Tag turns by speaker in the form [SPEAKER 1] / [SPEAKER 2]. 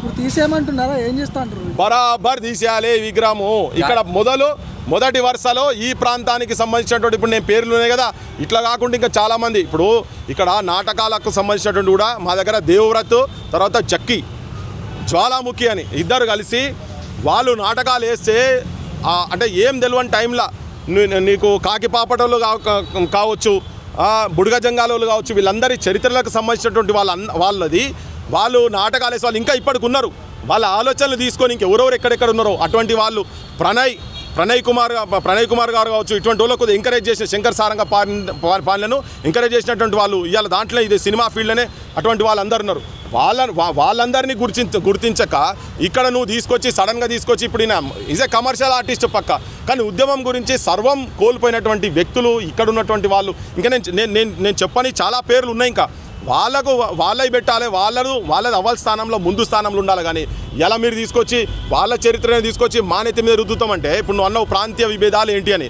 [SPEAKER 1] ఇప్పుడు తీసేయమంటున్నారా, ఏం చేస్తా అంటారు?
[SPEAKER 2] బరాబర్ తీసేయాలి విగ్రహము. ఇక్కడ మొదటి వరుసలో ఈ ప్రాంతానికి సంబంధించినటువంటి, ఇప్పుడు నేను పేర్లు ఉన్నాయి కదా, ఇట్లా కాకుండా ఇంకా చాలామంది ఇప్పుడు ఇక్కడ నాటకాలకు సంబంధించినటువంటి కూడా మా దగ్గర దేవవ్రత్, తర్వాత జక్కి, జ్వాలాముఖి అని ఇద్దరు కలిసి వాళ్ళు నాటకాలు వేస్తే అంటే ఏం తెలియని టైంలో నీకు కాకి పాపటోళ్ళు కావచ్చు, బుడగ జంగాలోళ్ళు కావచ్చు, వీళ్ళందరి చరిత్రలకు సంబంధించినటువంటి వాళ్ళు నాటకాలు వేసే వాళ్ళు ఇంకా ఇప్పటికి ఉన్నారు. వాళ్ళ ఆలోచనలు తీసుకొని ఇంకెవరెవరు ఎక్కడెక్కడ ఉన్నారో అటువంటి వాళ్ళు ప్రణయ్ కుమార్ గారు కావచ్చు, ఇటువంటి వాళ్ళకు కొద్దిగా ఎంకరేజ్ చేసిన శంకర్ సారంగ పాలనను ఎంకరేజ్ చేసినటువంటి వాళ్ళు ఇవాళ దాంట్లో ఇది సినిమా ఫీల్డ్లోనే అటువంటి వాళ్ళందరూ ఉన్నారు. వాళ్ళందరినీ గుర్తించక ఇక్కడ నువ్వు సడన్గా తీసుకొచ్చి ఇప్పుడు ఈజ్ ఏ కమర్షియల్ ఆర్టిస్ట్ పక్క, కానీ ఉద్యమం గురించి సర్వం కోల్పోయినటువంటి వ్యక్తులు ఇక్కడ ఉన్నటువంటి వాళ్ళు. ఇంకా నేను చెప్పని చాలా పేర్లు ఉన్నాయి. ఇంకా వాళ్ళవి పెట్టాలి, వాళ్ళది అవ్వాల్సిన స్థానంలో ముందు స్థానంలో ఉండాలి. కానీ ఎలా మీరు తీసుకొచ్చి వాళ్ళ చరిత్రను తీసుకొచ్చి మా నెత్తి మీద రుద్దుతామంటే, ఇప్పుడు నువ్వు అన్నావు ప్రాంతీయ విభేదాలు ఏంటి అని.